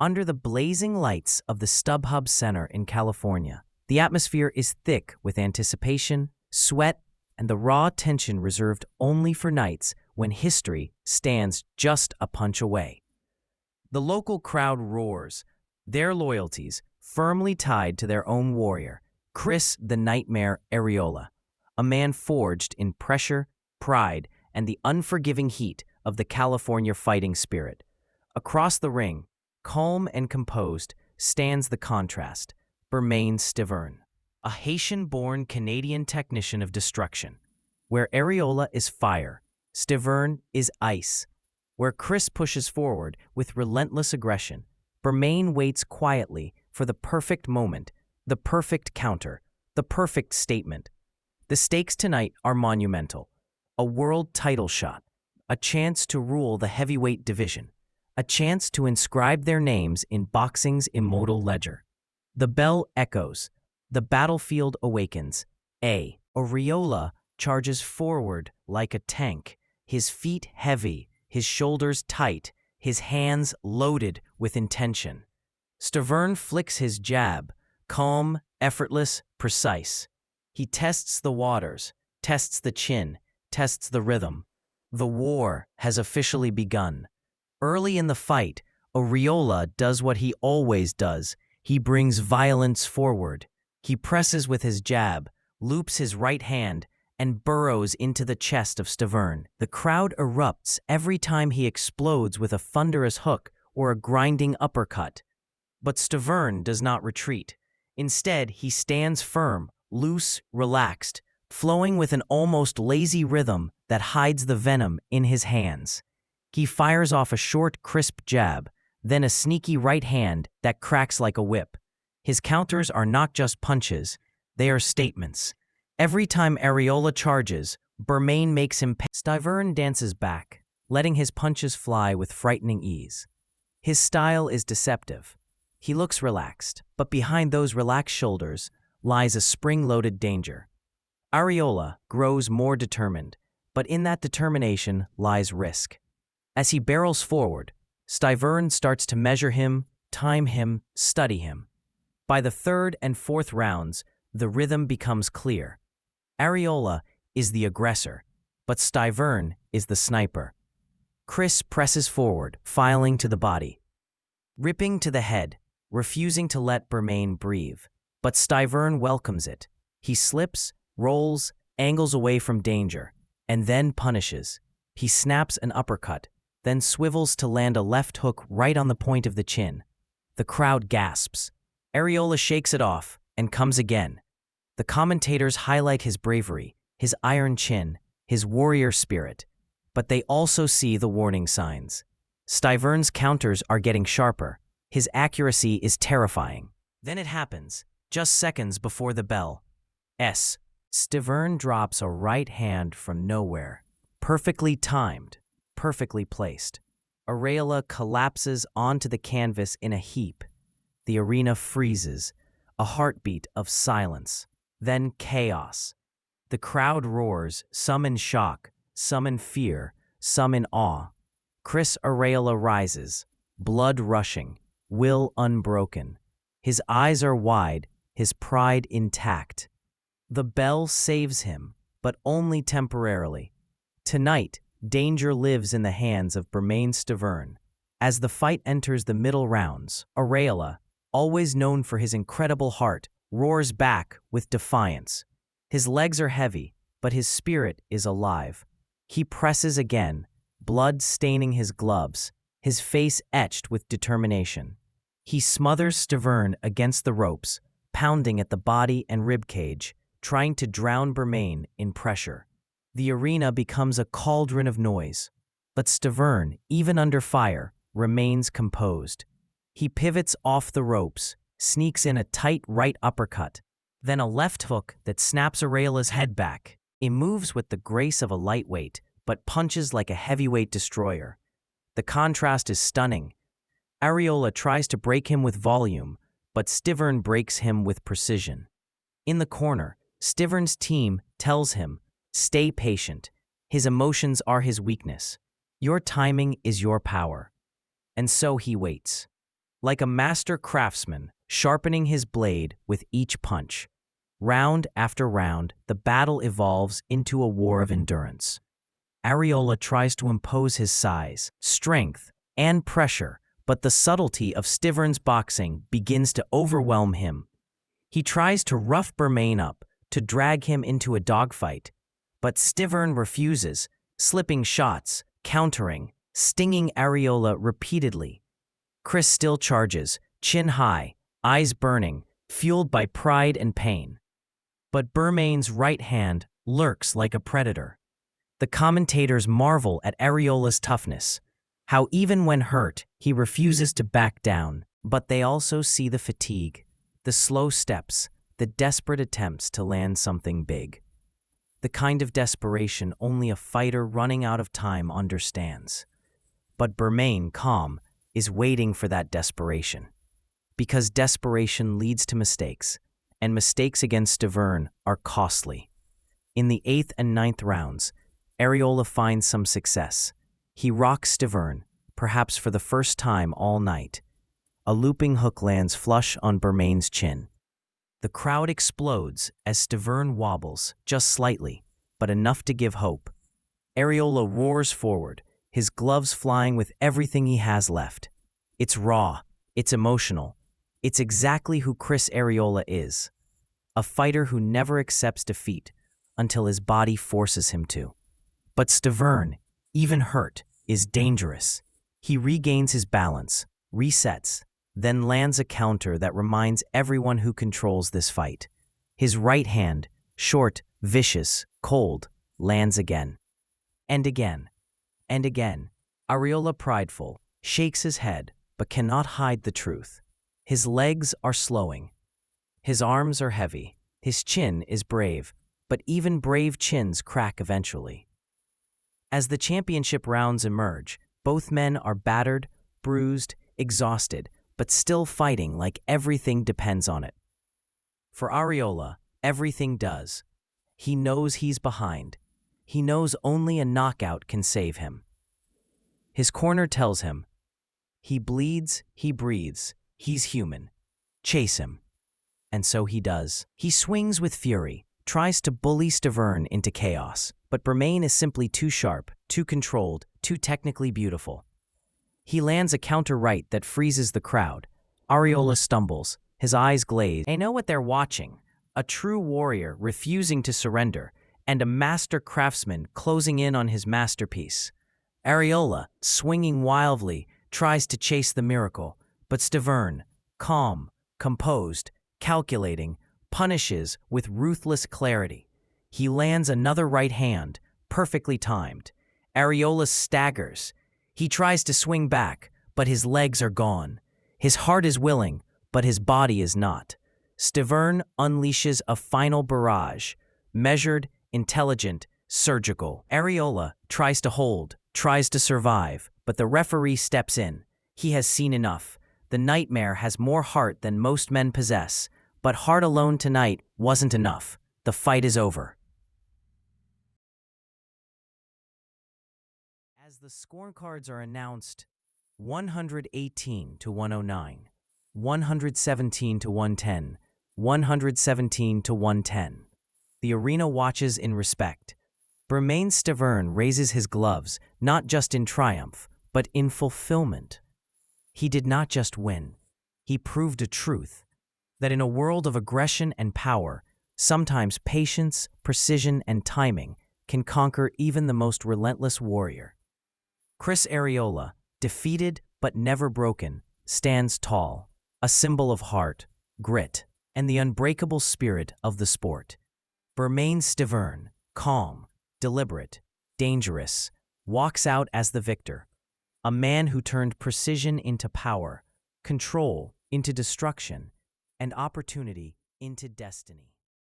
Under the blazing lights of the StubHub Center in California, the atmosphere is thick with anticipation, sweat, and the raw tension reserved only for nights when history stands just a punch away. The local crowd roars, their loyalties firmly tied to their own warrior, Chris the Nightmare Arreola, a man forged in pressure, pride, and the unforgiving heat of the California fighting spirit. Across the ring, calm and composed, stands the contrast, Bermane Stiverne, a Haitian-born Canadian technician of destruction. Where Arreola is fire, Stiverne is ice. Where Chris pushes forward with relentless aggression, Bermane waits quietly for the perfect moment, the perfect counter, the perfect statement. The stakes tonight are monumental. A world title shot, a chance to rule the heavyweight division, a chance to inscribe their names in boxing's immortal ledger. The bell echoes. The battlefield awakens. Arreola charges forward like a tank, his feet heavy, his shoulders tight, his hands loaded with intention. Stiverne flicks his jab, calm, effortless, precise. He tests the waters, tests the chin, tests the rhythm. The war has officially begun. Early in the fight, Arreola does what he always does. He brings violence forward. He presses with his jab, loops his right hand, and burrows into the chest of Stiverne. The crowd erupts every time he explodes with a thunderous hook or a grinding uppercut. But Stiverne does not retreat. Instead, he stands firm, loose, relaxed, flowing with an almost lazy rhythm that hides the venom in his hands. He fires off a short, crisp jab, then a sneaky right hand that cracks like a whip. His counters are not just punches, they are statements. Every time Arreola charges, Bermane makes him pay. Stiverne dances back, letting his punches fly with frightening ease. His style is deceptive. He looks relaxed, but behind those relaxed shoulders lies a spring-loaded danger. Arreola grows more determined, but in that determination lies risk. As he barrels forward, Stiverne starts to measure him, time him, study him. By the third and fourth rounds, the rhythm becomes clear. Arreola is the aggressor, but Stiverne is the sniper. Chris presses forward, filing to the body, ripping to the head, refusing to let Bermane breathe. But Stiverne welcomes it. He slips, rolls, angles away from danger, and then punishes. He snaps an uppercut, then swivels to land a left hook right on the point of the chin. The crowd gasps. Arreola shakes it off and comes again. The commentators highlight his bravery, his iron chin, his warrior spirit, but they also see the warning signs. Stiverne's counters are getting sharper. His accuracy is terrifying. Then it happens, just seconds before the bell. Stiverne drops a right hand from nowhere, perfectly timed, perfectly placed. Arreola collapses onto the canvas in a heap. The arena freezes, a heartbeat of silence. Then chaos. The crowd roars, some in shock, some in fear, some in awe. Chris Arreola rises, blood rushing, will unbroken. His eyes are wide, his pride intact. The bell saves him, but only temporarily. Tonight, danger lives in the hands of Bermane Stiverne. As the fight enters the middle rounds, Arreola, always known for his incredible heart, roars back with defiance. His legs are heavy, but his spirit is alive. He presses again, blood staining his gloves, his face etched with determination. He smothers Stiverne against the ropes, pounding at the body and ribcage, trying to drown Bermane in pressure. The arena becomes a cauldron of noise, but Stiverne, even under fire, remains composed. He pivots off the ropes, sneaks in a tight right uppercut, then a left hook that snaps Arreola's head back. He moves with the grace of a lightweight, but punches like a heavyweight destroyer. The contrast is stunning. Arreola tries to break him with volume, but Stiverne breaks him with precision. In the corner, Stiverne's team tells him, "Stay patient. His emotions are his weakness. Your timing is your power." And so he waits. like a master craftsman sharpening his blade with each punch. Round after round, the battle evolves into a war of endurance. Arreola tries to impose his size, strength, and pressure, but the subtlety of Stiverne's boxing begins to overwhelm him. He tries to rough Bermane up, to drag him into a dogfight, but Stiverne refuses, slipping shots, countering, stinging Arreola repeatedly. Chris still charges, chin high, eyes burning, fueled by pride and pain. But Bermane's right hand lurks like a predator. The commentators marvel at Arreola's toughness, how even when hurt, he refuses to back down. But they also see the fatigue, the slow steps, the desperate attempts to land something big. The kind of desperation only a fighter running out of time understands. But Bermane, calm, is waiting for that desperation. Because desperation leads to mistakes, and mistakes against Stiverne are costly. In the 8th and 9th rounds, Arreola finds some success. He rocks Stiverne, perhaps for the first time all night. A looping hook lands flush on Bermane's chin. The crowd explodes as Stiverne wobbles, just slightly, but enough to give hope. Arreola roars forward, his gloves flying with everything he has left. It's raw, it's emotional. It's exactly who Chris Arreola is. A fighter who never accepts defeat until his body forces him to. But Stiverne, even hurt, is dangerous. He regains his balance, resets, then lands a counter that reminds everyone who controls this fight. His right hand, short, vicious, cold, lands again. And again. And again. Arreola, prideful, shakes his head, but cannot hide the truth. His legs are slowing. His arms are heavy. His chin is brave, but even brave chins crack eventually. As the championship rounds emerge, both men are battered, bruised, exhausted, but still fighting like everything depends on it. For Arreola, everything does. He knows he's behind. He knows only a knockout can save him. His corner tells him, he bleeds, he breathes, he's human. Chase him. And so he does. He swings with fury, tries to bully Stiverne into chaos, but Bermane is simply too sharp, too controlled, too technically beautiful. He lands a counter right that freezes the crowd. Arreola stumbles, his eyes glaze. They know what they're watching. A true warrior refusing to surrender, and a master craftsman closing in on his masterpiece. Arreola, swinging wildly, tries to chase the miracle, but Stiverne, calm, composed, calculating, punishes with ruthless clarity. He lands another right hand, perfectly timed. Arreola staggers. He tries to swing back, but his legs are gone. His heart is willing, but his body is not. Stiverne unleashes a final barrage, measured, intelligent, surgical. Arreola tries to hold, tries to survive, but the referee steps in. He has seen enough. The nightmare has more heart than most men possess, but heart alone tonight wasn't enough. The fight is over. As the scorecards are announced, 118 to 109, 117 to 110, 117 to 110. The arena watches in respect. Bermane Stiverne raises his gloves, not just in triumph, but in fulfillment. He did not just win. He proved a truth, that in a world of aggression and power, sometimes patience, precision, and timing can conquer even the most relentless warrior. Chris Arreola, defeated but never broken, stands tall, a symbol of heart, grit, and the unbreakable spirit of the sport. Bermane Stiverne, calm, deliberate, dangerous, walks out as the victor, a man who turned precision into power, control into destruction, and opportunity into destiny.